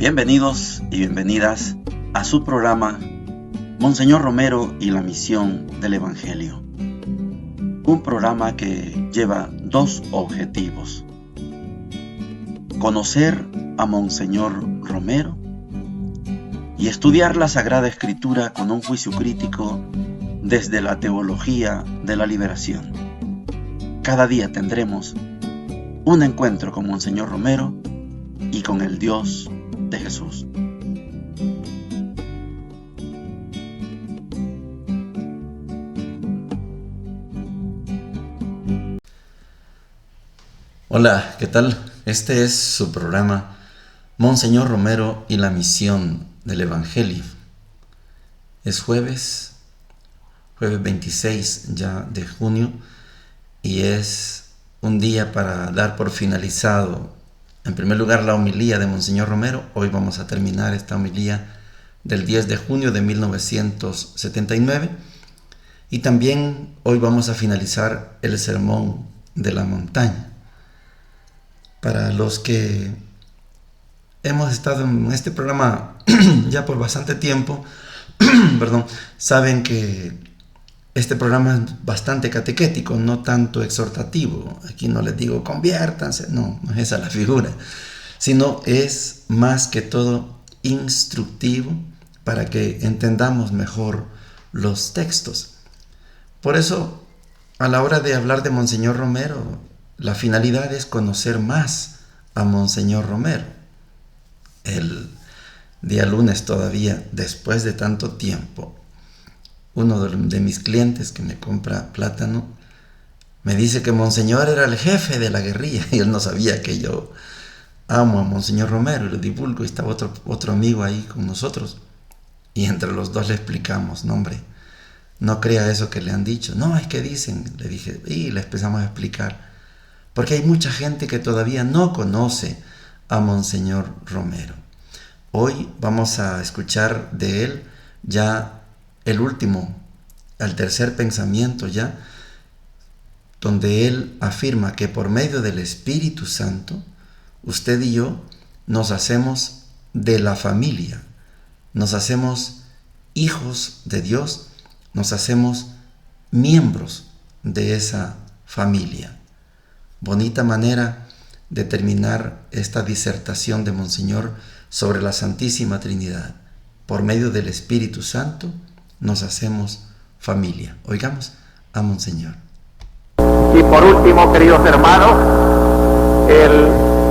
Bienvenidos y bienvenidas a su programa Monseñor Romero y la misión del Evangelio. Un programa que lleva dos objetivos: conocer a Monseñor Romero y estudiar la Sagrada Escritura con un juicio crítico desde la teología de la liberación. Cada día tendremos un encuentro con Monseñor Romero y con el Dios de Jesús. Hola, ¿qué tal? Este es su programa Monseñor Romero y la misión del Evangelio. Es jueves 26 ya de junio, y es un día para dar por finalizado, en primer lugar, la homilía de Monseñor Romero. Hoy vamos a terminar esta homilía del 10 de junio de 1979, y también hoy vamos a finalizar el Sermón de la Montaña. Para los que hemos estado en este programa ya por bastante tiempo, saben que este programa es bastante catequético, no tanto exhortativo. Aquí no les digo conviértanse, no es esa la figura, sino es más que todo instructivo para que entendamos mejor los textos. Por eso, a la hora de hablar de Monseñor Romero, la finalidad es conocer más a Monseñor Romero. El día lunes, todavía después de tanto tiempo, uno de mis clientes que me compra plátano me dice que Monseñor era el jefe de la guerrilla, y él no sabía que yo amo a Monseñor Romero y lo divulgo. Y estaba otro amigo ahí con nosotros, y entre los dos le explicamos: no, hombre, no crea eso que le han dicho. No, es que dicen, le dije, y le empezamos a explicar, porque hay mucha gente que todavía no conoce a Monseñor Romero. Hoy vamos a escuchar de él ya el tercer pensamiento ya, donde él afirma que por medio del Espíritu Santo, usted y yo nos hacemos de la familia, nos hacemos hijos de Dios, nos hacemos miembros de esa familia. Bonita manera de terminar esta disertación de Monseñor sobre la Santísima Trinidad. Por medio del Espíritu Santo nos hacemos familia. Oigamos a Monseñor. Y por último, queridos hermanos, el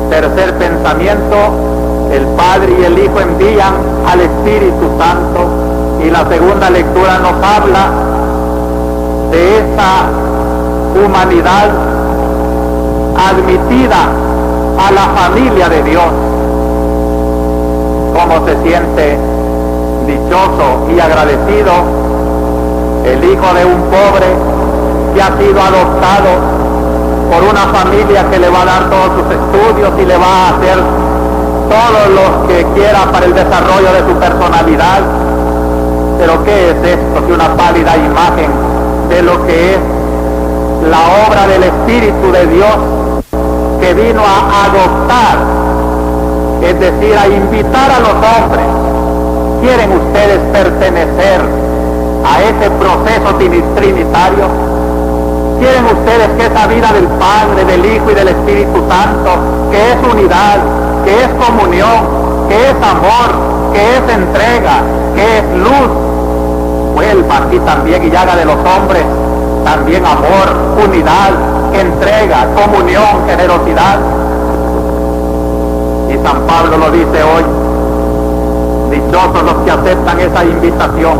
tercer pensamiento: el Padre y el Hijo envían al Espíritu Santo, y la segunda lectura nos habla de esa humanidad admitida a la familia de Dios. Cómo se siente dichoso y agradecido el hijo de un pobre que ha sido adoptado por una familia que le va a dar todos sus estudios y le va a hacer todo lo que quiera para el desarrollo de su personalidad. Pero ¿qué es esto que una pálida imagen de lo que es la obra del Espíritu de Dios, que vino a adoptar, es decir, a invitar a los hombres? ¿Quieren ustedes pertenecer a ese proceso trinitario? ¿Quieren ustedes que esa vida del Padre, del Hijo y del Espíritu Santo, que es unidad, que es comunión, que es amor, que es entrega, que es luz, vuelva aquí también y haga de los hombres también amor, unidad, entrega, comunión, generosidad? Y San Pablo lo dice hoy: dichosos los que aceptan esa invitación,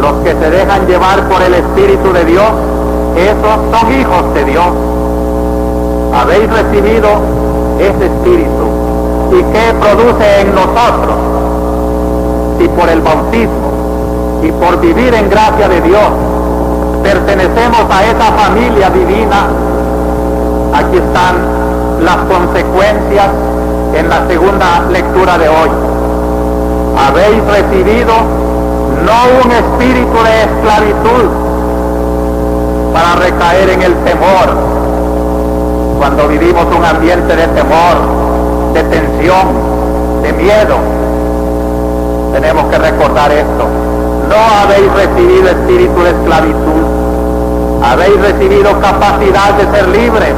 los que se dejan llevar por el Espíritu de Dios, esos son hijos de Dios. Habéis recibido ese Espíritu. ¿Y qué produce en nosotros? Si por el bautismo y por vivir en gracia de Dios pertenecemos a esa familia divina, aquí están las consecuencias en la segunda lectura de hoy. Habéis recibido no un espíritu de esclavitud para recaer en el temor. Cuando vivimos un ambiente de temor, de tensión, de miedo. Tenemos que recordar esto. No habéis recibido espíritu de esclavitud, habéis recibido capacidad de ser libres,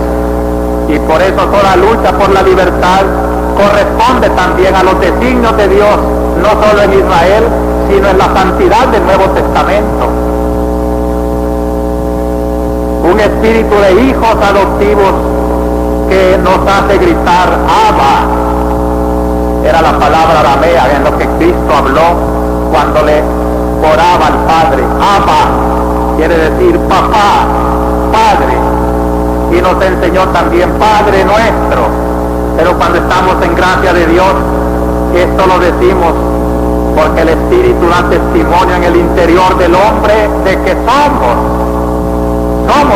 y por eso toda lucha por la libertad corresponde también a los designios de Dios, no solo en Israel, sino en la santidad del Nuevo Testamento. Un espíritu de hijos adoptivos que nos hace gritar Abba. Era la palabra aramea en lo que Cristo habló cuando le oraba al Padre. Abba quiere decir papá, Padre. Y nos enseñó también Padre nuestro. Pero cuando estamos en gracia de Dios, esto lo decimos porque el Espíritu da testimonio en el interior del hombre de que somos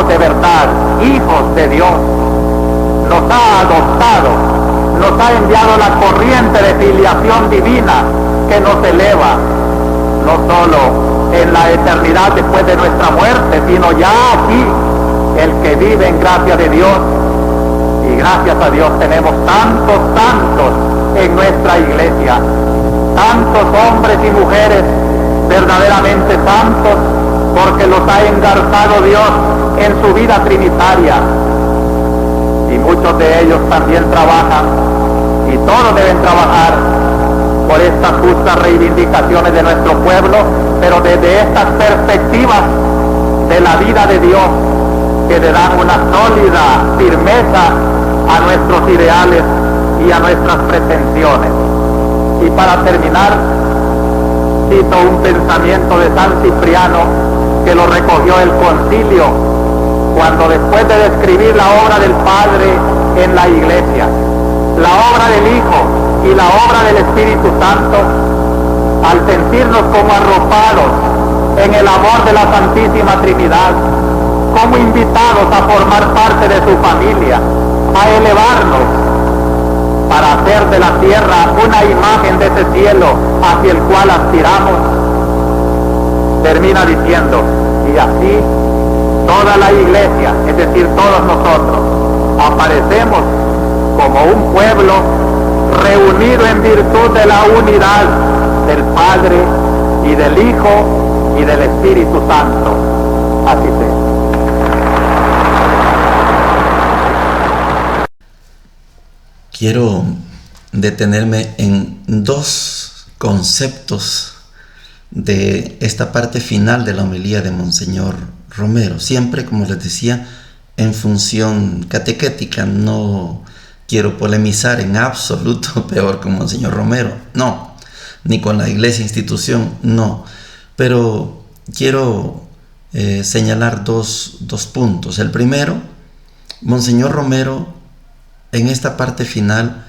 de verdad hijos de Dios. Nos ha adoptado, nos ha enviado la corriente de filiación divina que nos eleva, no solo en la eternidad después de nuestra muerte, sino ya aquí, el que vive en gracia de Dios. Y gracias a Dios tenemos tantos en nuestra iglesia, tantos hombres y mujeres verdaderamente santos, porque los ha engarzado Dios en su vida trinitaria. Y muchos de ellos también trabajan, y todos deben trabajar por estas justas reivindicaciones de nuestro pueblo, pero desde estas perspectivas de la vida de Dios, que le dan una sólida firmeza a nuestros ideales y a nuestras pretensiones. Y para terminar, cito un pensamiento de San Cipriano que lo recogió el concilio cuando, después de describir la obra del Padre en la iglesia, la obra del Hijo y la obra del Espíritu Santo, al sentirnos como arropados en el amor de la Santísima Trinidad, como invitados a formar parte de su familia, a elevarnos para hacer de la tierra una imagen de ese cielo hacia el cual aspiramos, termina diciendo: y así toda la iglesia, es decir, todos nosotros, aparecemos como un pueblo reunido en virtud de la unidad del Padre y del Hijo y del Espíritu Santo. Así sea. Quiero detenerme en dos conceptos de esta parte final de la homilía de Monseñor Romero. Siempre, como les decía, en función catequética. No quiero polemizar en absoluto, peor con Monseñor Romero, no, ni con la iglesia institución, no. Pero quiero señalar dos puntos. El primero, Monseñor Romero en esta parte final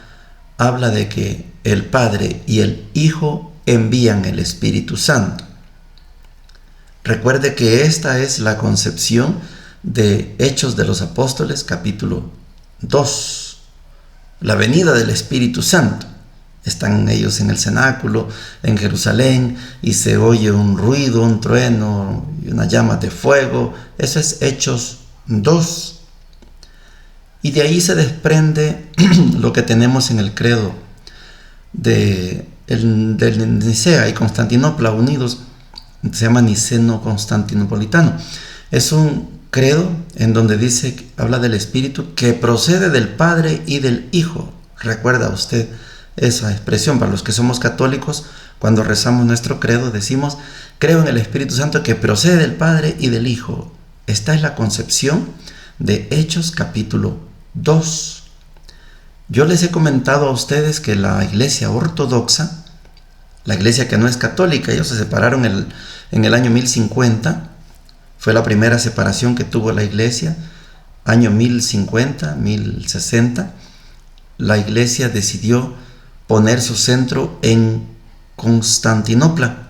habla de que el Padre y el Hijo envían el Espíritu Santo. Recuerde que esta es la concepción de Hechos de los Apóstoles, capítulo 2. La venida del Espíritu Santo. Están ellos en el cenáculo, en Jerusalén, y se oye un ruido, un trueno, y una llama de fuego. Eso es Hechos 2. Y de ahí se desprende lo que tenemos en el credo de Nicea y Constantinopla unidos. Se llama Niceno-Constantinopolitano. Es un credo en donde dice, habla del Espíritu que procede del Padre y del Hijo. ¿Recuerda usted esa expresión? Para los que somos católicos, cuando rezamos nuestro credo, decimos: creo en el Espíritu Santo que procede del Padre y del Hijo. Esta es la concepción de Hechos capítulo 2. Yo les he comentado a ustedes que la iglesia ortodoxa, la iglesia que no es católica, ellos se separaron en el año 1050, fue la primera separación que tuvo la iglesia, año 1050, 1060, la iglesia decidió poner su centro en Constantinopla,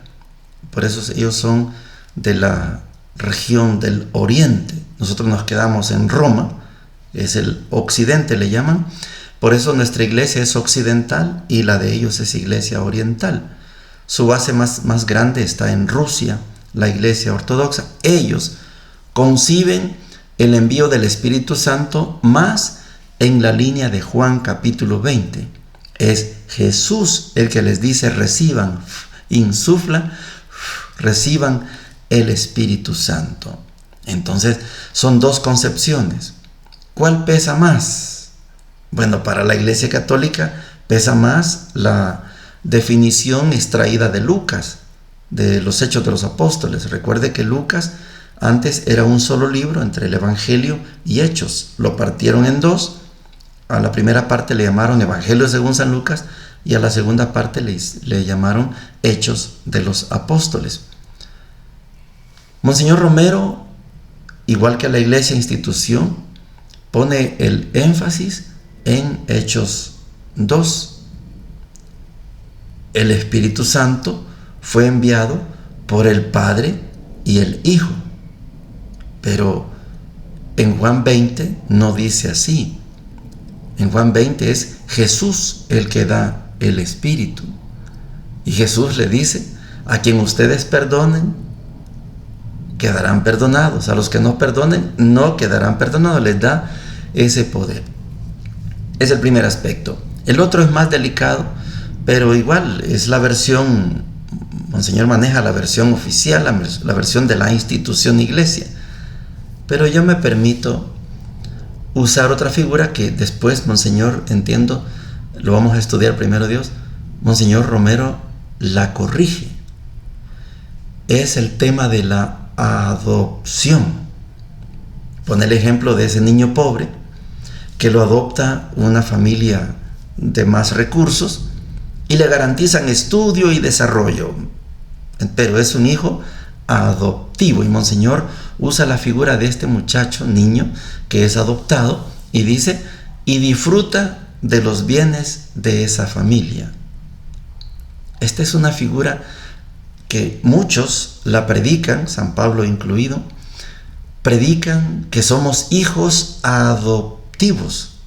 por eso ellos son de la región del oriente, nosotros nos quedamos en Roma, es el occidente le llaman, por eso nuestra iglesia es occidental y la de ellos es iglesia oriental. Su base más grande está en Rusia, la iglesia ortodoxa. Ellos conciben el envío del Espíritu Santo más en la línea de Juan capítulo 20. Es Jesús el que les dice: reciban, insufla, reciban el Espíritu Santo. Entonces, son dos concepciones. ¿Cuál pesa más? Bueno, para la Iglesia Católica pesa más la definición extraída de Lucas, de los Hechos de los Apóstoles. Recuerde que Lucas antes era un solo libro entre el Evangelio y Hechos. Lo partieron en dos. A la primera parte le llamaron Evangelio según San Lucas y a la segunda parte le llamaron Hechos de los Apóstoles. Monseñor Romero, igual que la Iglesia institución, pone el énfasis en Hechos 2. El Espíritu Santo fue enviado por el Padre y el Hijo. Pero en Juan 20 no dice así. En Juan 20 es Jesús el que da el Espíritu. Y Jesús le dice: a quien ustedes perdonen, quedarán perdonados. A los que no perdonen, no quedarán perdonados. Les da ese poder. Es el primer aspecto. El otro es más delicado, pero igual es la versión, Monseñor maneja la versión oficial, la versión de la institución Iglesia. Pero yo me permito usar otra figura que después, Monseñor, entiendo, lo vamos a estudiar primero Dios, Monseñor Romero la corrige. Es el tema de la adopción. Pone el ejemplo de ese niño pobre que lo adopta una familia de más recursos y le garantizan estudio y desarrollo, pero es un hijo adoptivo, y Monseñor usa la figura de este muchacho, niño, que es adoptado, y dice: y disfruta de los bienes de esa familia. Esta es una figura que muchos la predican, San Pablo incluido, predican que somos hijos adoptivos,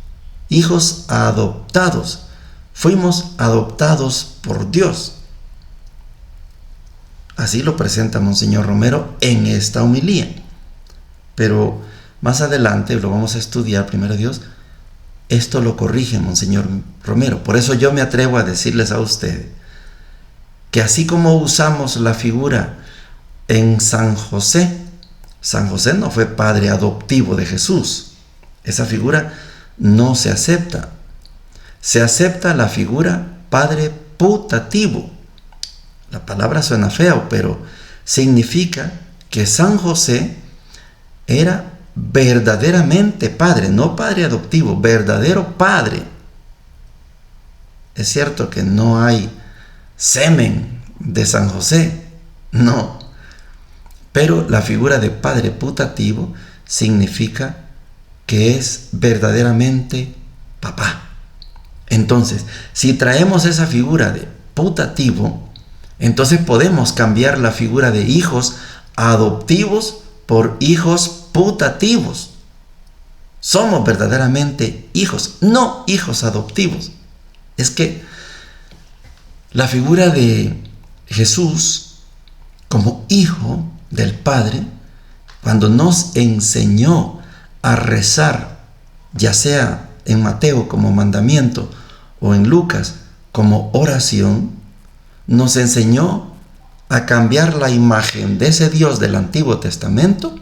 hijos adoptados. Fuimos adoptados por Dios. Así lo presenta Monseñor Romero en esta homilía. Pero más adelante lo vamos a estudiar, primero Dios. Esto lo corrige Monseñor Romero. Por eso yo me atrevo a decirles a ustedes que así como usamos la figura en San José no fue padre adoptivo de Jesús. Esa figura no se acepta. Se acepta la figura padre putativo. La palabra suena feo, pero significa que San José era verdaderamente padre, no padre adoptivo, verdadero padre. Es cierto que no hay semen de San José, no. Pero la figura de padre putativo significa que es verdaderamente papá. Entonces, si traemos esa figura de putativo, entonces podemos cambiar la figura de hijos adoptivos por hijos putativos. Somos verdaderamente hijos, no hijos adoptivos. Es que la figura de Jesús como hijo del Padre, cuando nos enseñó a rezar, ya sea en Mateo como mandamiento o en Lucas como oración, nos enseñó a cambiar la imagen de ese Dios del Antiguo Testamento,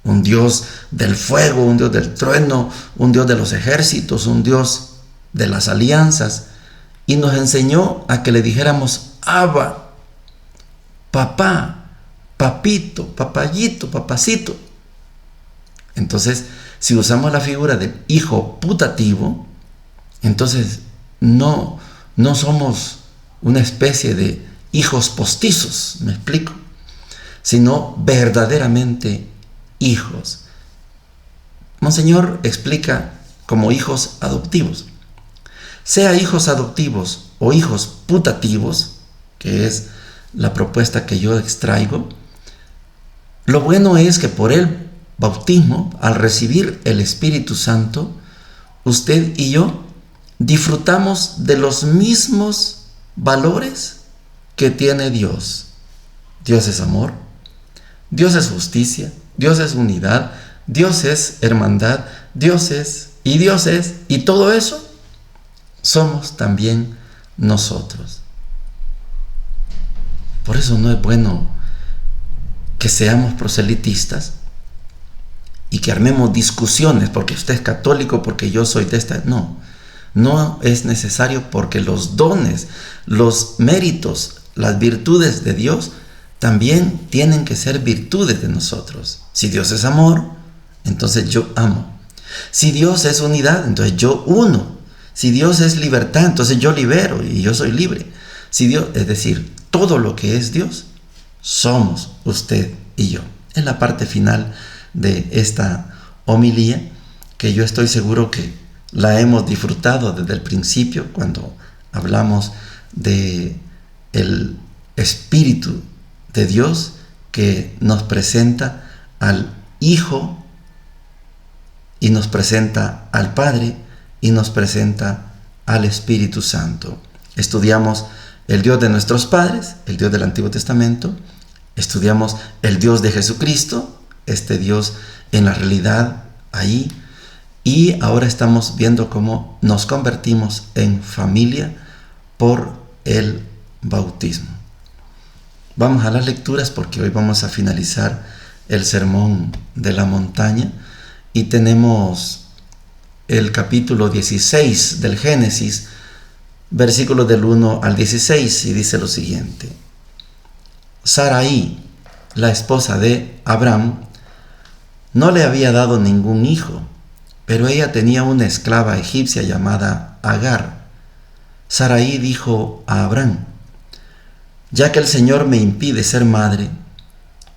un Dios del fuego, un Dios del trueno, un Dios de los ejércitos, un Dios de las alianzas, y nos enseñó a que le dijéramos Abba, papá, papito, papayito, papacito. Entonces, si usamos la figura del hijo putativo, entonces no somos una especie de hijos postizos, ¿me explico? Sino verdaderamente hijos. Monseñor explica como hijos adoptivos. Sea hijos adoptivos o hijos putativos, que es la propuesta que yo extraigo, lo bueno es que por el bautismo, al recibir el Espíritu Santo, usted y yo disfrutamos de los mismos valores que tiene Dios. Dios es amor, Dios es justicia, Dios es unidad, Dios es hermandad, Dios es, y todo eso somos también nosotros. Por eso no es bueno que seamos proselitistas y que armemos discusiones porque usted es católico, porque yo soy de esta. No es necesario, porque los dones, los méritos, las virtudes de Dios también tienen que ser virtudes de nosotros. Si Dios es amor, entonces yo amo. Si Dios es unidad, entonces yo uno. Si Dios es libertad, entonces yo libero y yo soy libre. Si Dios, es decir, todo lo que es Dios, somos usted y yo. Es la parte final de esta homilía, que yo estoy seguro que la hemos disfrutado desde el principio, cuando hablamos de el Espíritu de Dios que nos presenta al Hijo y nos presenta al Padre y nos presenta al Espíritu Santo. Estudiamos el Dios de nuestros padres, el Dios del Antiguo Testamento. Estudiamos el Dios de Jesucristo, este Dios en la realidad ahí. Y ahora estamos viendo cómo nos convertimos en familia por el bautismo. Vamos a las lecturas, porque hoy vamos a finalizar el sermón de la montaña y tenemos el capítulo 16 del Génesis, versículos del 1 al 16, y dice lo siguiente: Sarai, la esposa de Abraham, no le había dado ningún hijo, pero ella tenía una esclava egipcia llamada Agar. Sarai dijo a Abraham: ya que el Señor me impide ser madre,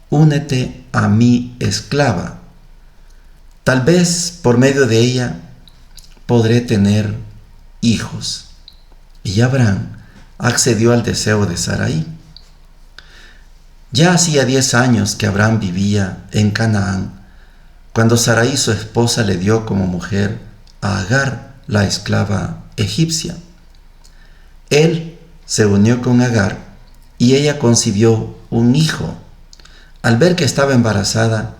únete a mi esclava. Tal vez por medio de ella podré tener hijos. Y Abraham accedió al deseo de Sarai. Ya hacía 10 años que Abraham vivía en Canaán, cuando Sarai, su esposa, le dio como mujer a Agar, la esclava egipcia. Él se unió con Agar y ella concibió un hijo. Al ver que estaba embarazada,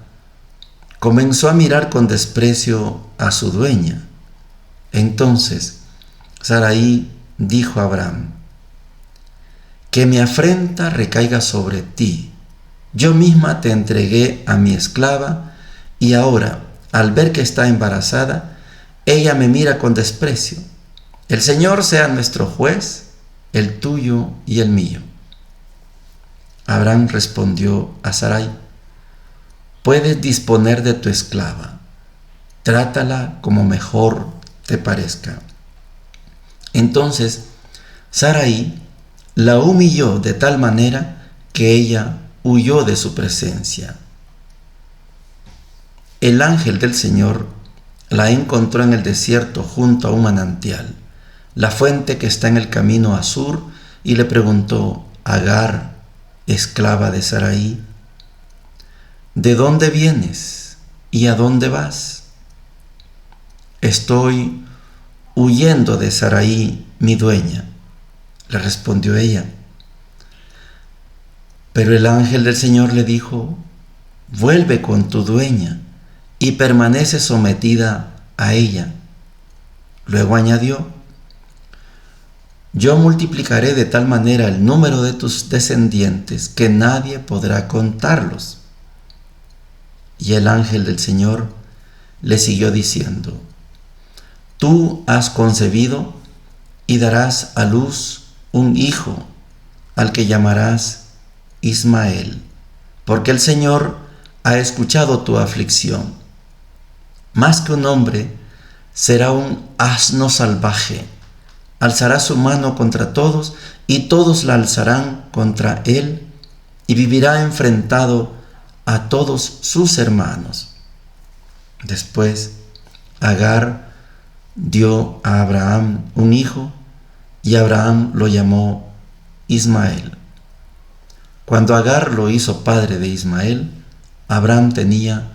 comenzó a mirar con desprecio a su dueña. Entonces Sarai dijo a Abraham: que mi afrenta recaiga sobre ti. Yo misma te entregué a mi esclava, y ahora, al ver que está embarazada, ella me mira con desprecio. El Señor sea nuestro juez, el tuyo y el mío. Abraham respondió a Sarai: puedes disponer de tu esclava, trátala como mejor te parezca. Entonces Sarai la humilló de tal manera que ella huyó de su presencia. El ángel del Señor la encontró en el desierto junto a un manantial, la fuente que está en el camino a Sur, y le preguntó: Agar, esclava de Sarai, ¿de dónde vienes y a dónde vas? Estoy huyendo de Sarai, mi dueña, le respondió ella. Pero el ángel del Señor le dijo: vuelve con tu dueña y permanece sometida a ella. Luego añadió: yo multiplicaré de tal manera el número de tus descendientes que nadie podrá contarlos. Y el ángel del Señor le siguió diciendo: tú has concebido y darás a luz un hijo, al que llamarás Ismael, porque el Señor ha escuchado tu aflicción. Más que un hombre, será un asno salvaje. Alzará su mano contra todos, y todos la alzarán contra él, y vivirá enfrentado a todos sus hermanos. Después, Agar dio a Abraham un hijo, y Abraham lo llamó Ismael. Cuando Agar lo hizo padre de Ismael, Abraham tenía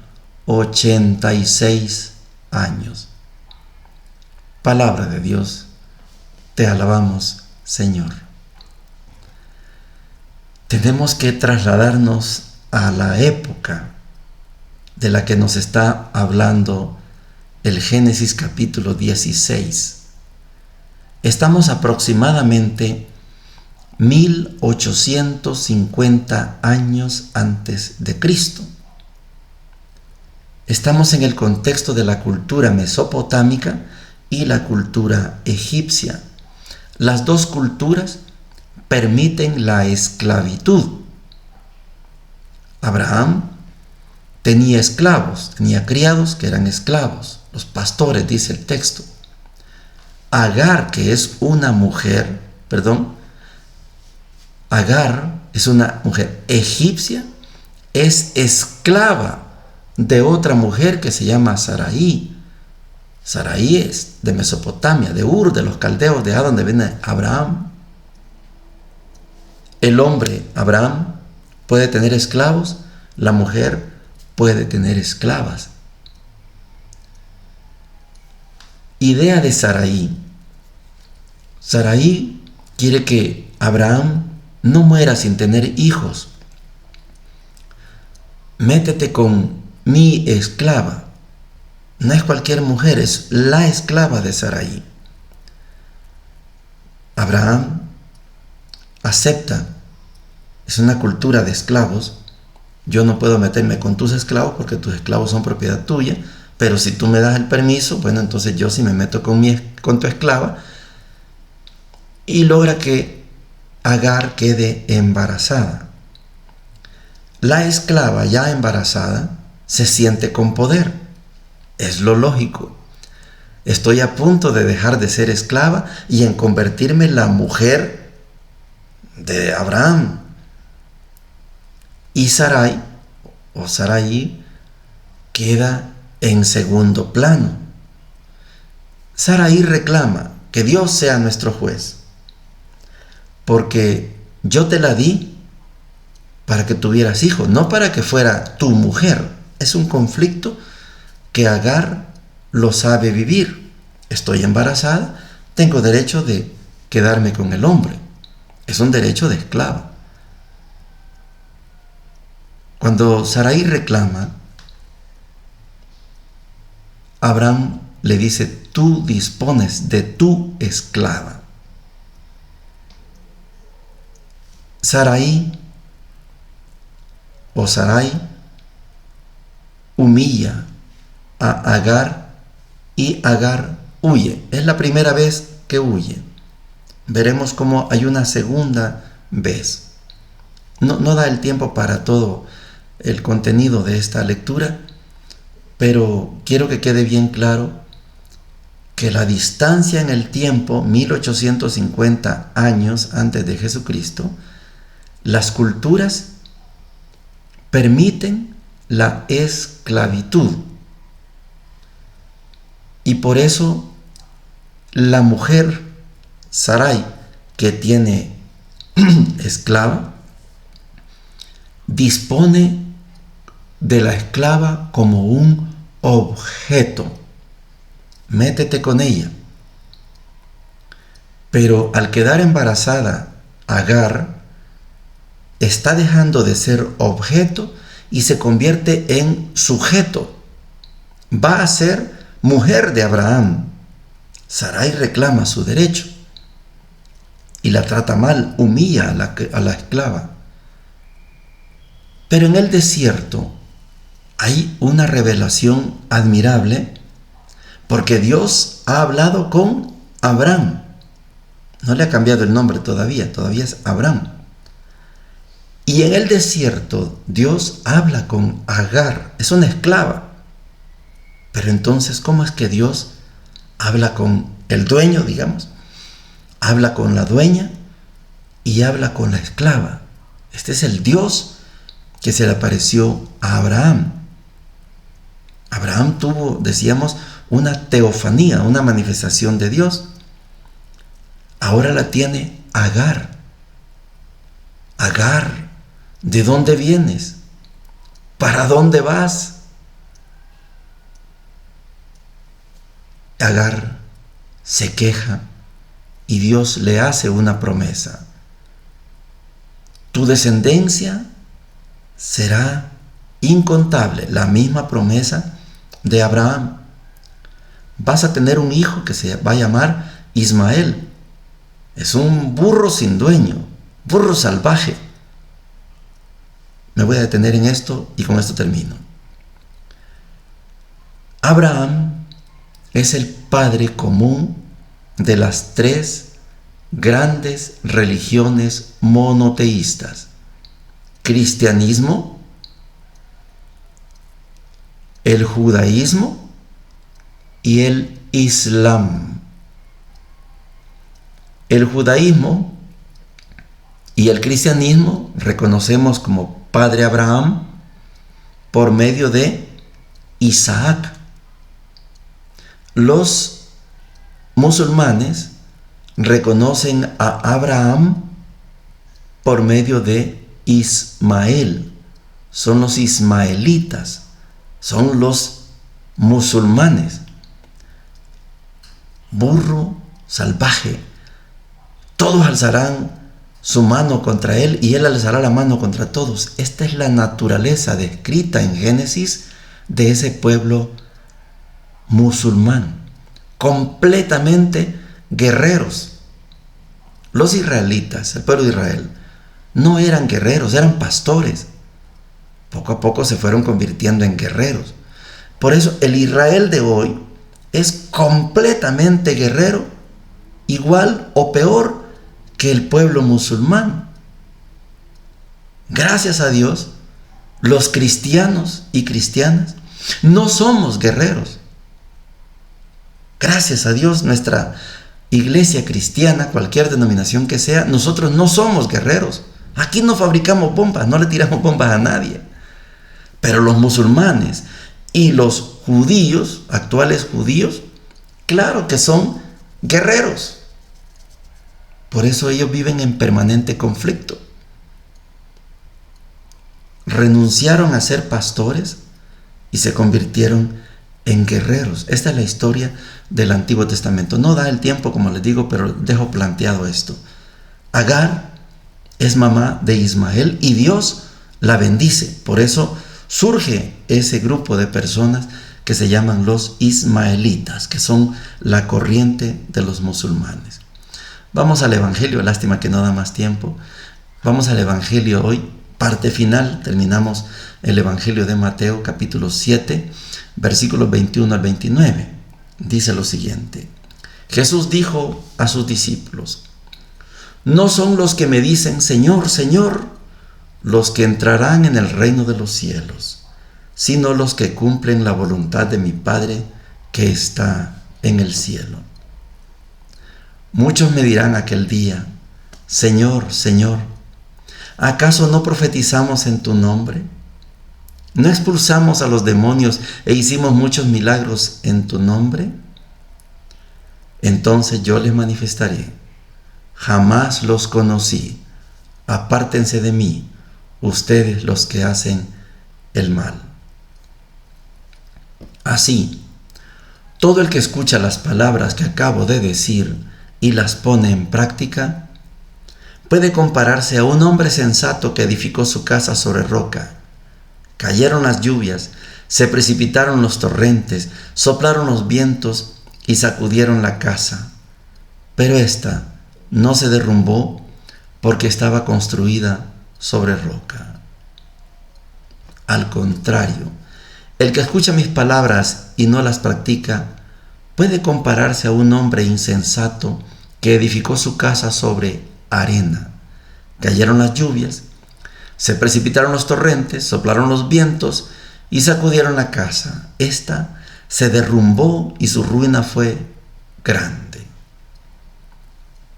86 años. Palabra de Dios, te alabamos, Señor. Tenemos que trasladarnos a la época de la que nos está hablando el Génesis capítulo 16. Estamos aproximadamente 1850 años antes de Cristo. Estamos en el contexto de la cultura mesopotámica y la cultura egipcia. Las dos culturas permiten la esclavitud. Abraham tenía esclavos, tenía criados que eran esclavos, los pastores, dice el texto. Agar, que es una mujer, Agar es una mujer egipcia, es esclava de otra mujer que se llama Sarai. Sarai es de Mesopotamia, de Ur, de los caldeos, de donde viene Abraham. El hombre, Abraham, puede tener esclavos, la mujer puede tener esclavas. Idea de Sarai. Sarai quiere que Abraham no muera sin tener hijos. Métete con mi esclava. No es cualquier mujer, es la esclava de Sarai. Abraham acepta. Es una cultura de esclavos. Yo no puedo meterme con tus esclavos porque tus esclavos son propiedad tuya, pero si tú me das el permiso, bueno, entonces yo sí me meto con tu esclava, y logra que Agar quede embarazada. La esclava ya embarazada se siente con poder. Es lo lógico. Estoy a punto de dejar de ser esclava y en convertirme en la mujer de Abraham. Y Sarai queda en segundo plano. Sarai reclama que Dios sea nuestro juez, porque yo te la di para que tuvieras hijos, no para que fuera tu mujer. Es un conflicto que Agar lo sabe vivir. Estoy embarazada, tengo derecho de quedarme con el hombre. Es un derecho de esclava. Cuando Sarai reclama, Abraham le dice: tú dispones de tu esclava. Sarai humilla a Agar y Agar huye. Es la primera vez que huye. Veremos cómo hay una segunda vez. No da el tiempo para todo el contenido de esta lectura, pero quiero que quede bien claro que la distancia en el tiempo, 1850 años antes de Jesucristo, las culturas permiten la esclavitud. Y por eso la mujer Sarai, que tiene esclava, dispone de la esclava como un objeto. Métete con ella. Pero al quedar embarazada, Agar está dejando de ser objeto y se convierte en sujeto. Va a ser mujer de Abraham. Sarai reclama su derecho y la trata mal, humilla a la esclava. Pero en el desierto hay una revelación admirable, porque Dios ha hablado con Abraham. No le ha cambiado el nombre todavía es Abraham. Y en el desierto Dios habla con Agar, es una esclava. Pero entonces, ¿cómo es que Dios habla con el dueño, digamos? Habla con la dueña y habla con la esclava. Este es el Dios que se le apareció a Abraham. Abraham tuvo, decíamos, una teofanía, una manifestación de Dios. Ahora la tiene Agar. Agar, ¿de dónde vienes? ¿Para dónde vas? Agar se queja y Dios le hace una promesa. Tu descendencia será incontable, la misma promesa de Abraham. Vas a tener un hijo que se va a llamar Ismael. Es un burro sin dueño, burro salvaje. Me voy a detener en esto y con esto termino. Abraham es el padre común de las tres grandes religiones monoteístas: cristianismo, el judaísmo y el islam. El judaísmo y el cristianismo reconocemos como padre Abraham por medio de Isaac. Los musulmanes reconocen a Abraham por medio de Ismael. Son los ismaelitas, son los musulmanes. Burro salvaje. Todos alzarán su mano contra él y él alzará la mano contra todos. Esta es la naturaleza descrita en Génesis de ese pueblo musulmán, completamente guerreros. Los israelitas, el pueblo de Israel, no eran guerreros, eran pastores. Poco a poco se fueron convirtiendo en guerreros. Por eso el Israel de hoy es completamente guerrero, igual o peor que el pueblo musulmán. Gracias a Dios, los cristianos y cristianas no somos guerreros. Gracias a Dios, nuestra iglesia cristiana, cualquier denominación que sea, nosotros no somos guerreros. Aquí no fabricamos bombas, no le tiramos bombas a nadie. Pero los musulmanes y los judíos, actuales judíos, claro que son guerreros. Por eso ellos viven en permanente conflicto. Renunciaron a ser pastores y se convirtieron en guerreros. Esta es la historia del Antiguo Testamento. No da el tiempo, como les digo, pero dejo planteado esto. Agar es mamá de Ismael y Dios la bendice. Por eso surge ese grupo de personas que se llaman los ismaelitas, que son la corriente de los musulmanes. Vamos al Evangelio, lástima que no da más tiempo. Vamos al Evangelio hoy, parte final. Terminamos el Evangelio de Mateo, capítulo 7, versículos 21 al 29. Dice lo siguiente: Jesús dijo a sus discípulos: no son los que me dicen Señor, Señor, los que entrarán en el reino de los cielos, sino los que cumplen la voluntad de mi Padre que está en el cielo. Muchos me dirán aquel día: Señor, Señor, ¿acaso no profetizamos en tu nombre? ¿No expulsamos a los demonios e hicimos muchos milagros en tu nombre? Entonces yo les manifestaré: jamás los conocí, apártense de mí, ustedes los que hacen el mal. Así, todo el que escucha las palabras que acabo de decir y las pone en práctica, puede compararse a un hombre sensato que edificó su casa sobre roca. Cayeron las lluvias, se precipitaron los torrentes, soplaron los vientos y sacudieron la casa. Pero ésta no se derrumbó porque estaba construida sobre roca. Al contrario, el que escucha mis palabras y no las practica puede compararse a un hombre insensato que edificó su casa sobre arena. Cayeron las lluvias, se precipitaron los torrentes, soplaron los vientos y sacudieron la casa. Esta se derrumbó y su ruina fue grande.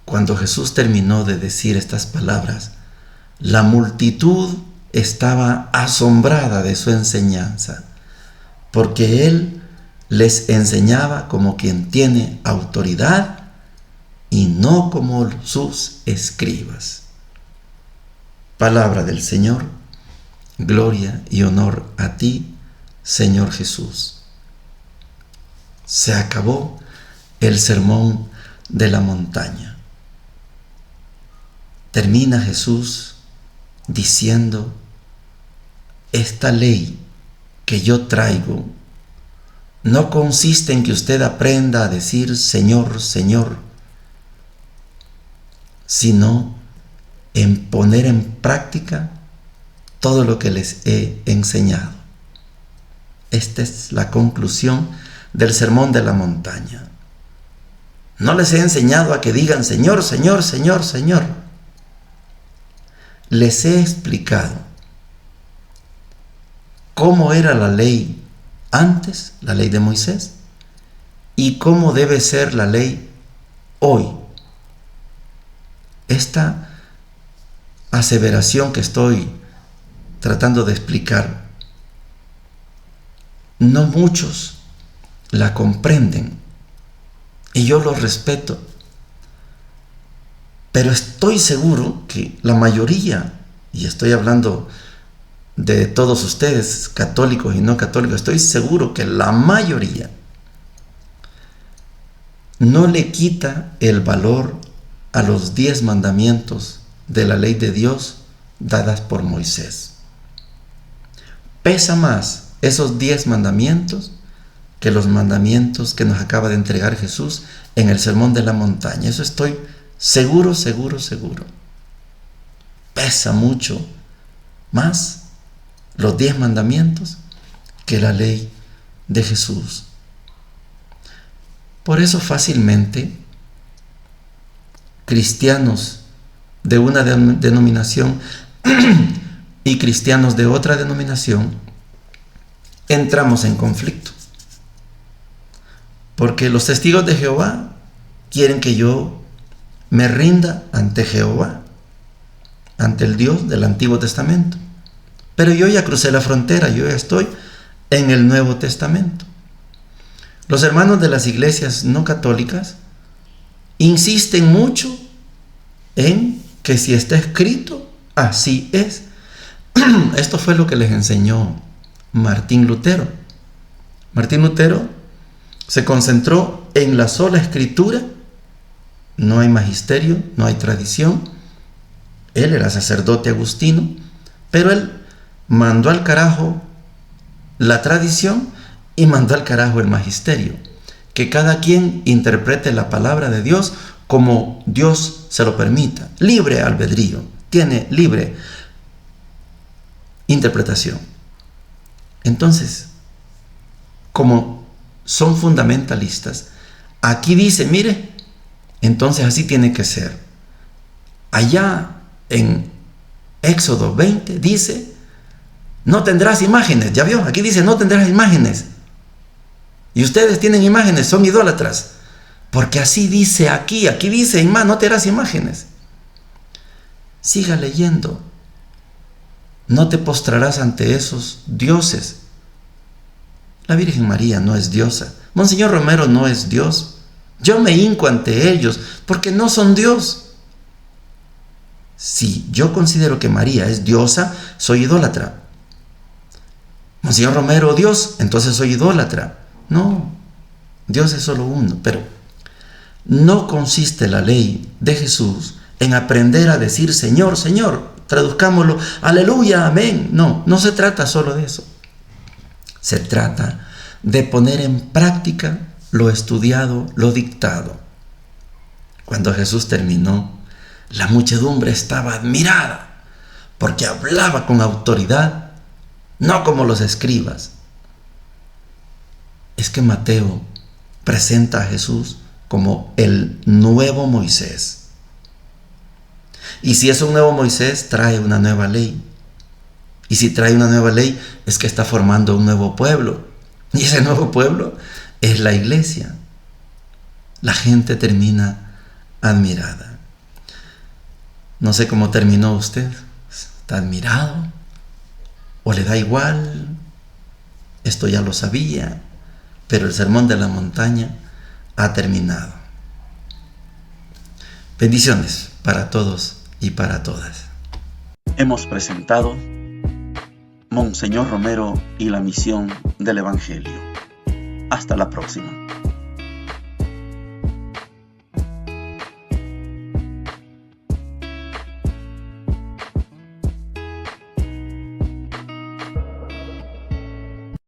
Cuando Jesús terminó de decir estas palabras, la multitud estaba asombrada de su enseñanza, porque él les enseñaba como quien tiene autoridad y no como sus escribas. Palabra del Señor. Gloria y honor a ti, Señor Jesús. Se acabó el sermón de la montaña. Termina Jesús diciendo: esta ley que yo traigo no consiste en que usted aprenda a decir Señor, Señor, sino en poner en práctica todo lo que les he enseñado. Esta es la conclusión del Sermón de la Montaña. No les he enseñado a que digan Señor, Señor, Señor, Señor. Les he explicado cómo era la ley antes, la ley de Moisés, y cómo debe ser la ley hoy. Esta aseveración que estoy tratando de explicar, no muchos la comprenden, y yo lo respeto, pero estoy seguro que la mayoría, y estoy hablando de todos ustedes, católicos y no católicos, estoy seguro que la mayoría no le quita el valor a los 10 mandamientos de la ley de Dios dadas por Moisés. Pesa más esos 10 mandamientos que los mandamientos que nos acaba de entregar Jesús en el Sermón de la Montaña. Eso estoy seguro, seguro, seguro. Pesa mucho más los 10 mandamientos que la ley de Jesús. Por eso fácilmente cristianos de una denominación y cristianos de otra denominación entramos en conflicto. Porque los testigos de Jehová quieren que yo me rinda ante Jehová, ante el Dios del Antiguo Testamento. Pero yo ya crucé la frontera, yo ya estoy en el Nuevo Testamento. Los hermanos de las iglesias no católicas insisten mucho en que si está escrito, así es. Esto fue lo que les enseñó Martín Lutero. Martín Lutero se concentró en la sola escritura. No hay magisterio, no hay tradición. Él era sacerdote agustino, pero él mandó al carajo la tradición y mandó al carajo el magisterio. Que cada quien interprete la palabra de Dios como Dios se lo permita. Libre albedrío, tiene libre interpretación. Entonces, como son fundamentalistas, aquí dice, mire, entonces así tiene que ser. Allá en Éxodo 20 dice, no tendrás imágenes. Ya vio, aquí dice, no tendrás imágenes. Y ustedes tienen imágenes, son idólatras. Porque así dice aquí dice, no tendrás imágenes. Siga leyendo. No te postrarás ante esos dioses. La Virgen María no es diosa. Monseñor Romero no es Dios. Yo me hinco ante ellos porque no son Dios. Si yo considero que María es diosa, soy idólatra. Monseñor Romero, Dios, entonces soy idólatra. No, Dios es solo uno. Pero no consiste la ley de Jesús en aprender a decir Señor, Señor. Traduzcámoslo, aleluya, amén. No, no se trata solo de eso. Se trata de poner en práctica lo estudiado, lo dictado. Cuando Jesús terminó, la muchedumbre estaba admirada porque hablaba con autoridad, no como los escribas. Es que Mateo presenta a Jesús como el nuevo Moisés. Y si es un nuevo Moisés, trae una nueva ley. Y si trae una nueva ley, es que está formando un nuevo pueblo. Y ese nuevo pueblo es la iglesia. La gente termina admirada. No sé cómo terminó usted. ¿Está admirado? ¿O le da igual? Esto ya lo sabía. Pero el Sermón de la Montaña ha terminado. Bendiciones para todos y para todas. Hemos presentado Monseñor Romero y la misión del Evangelio. Hasta la próxima.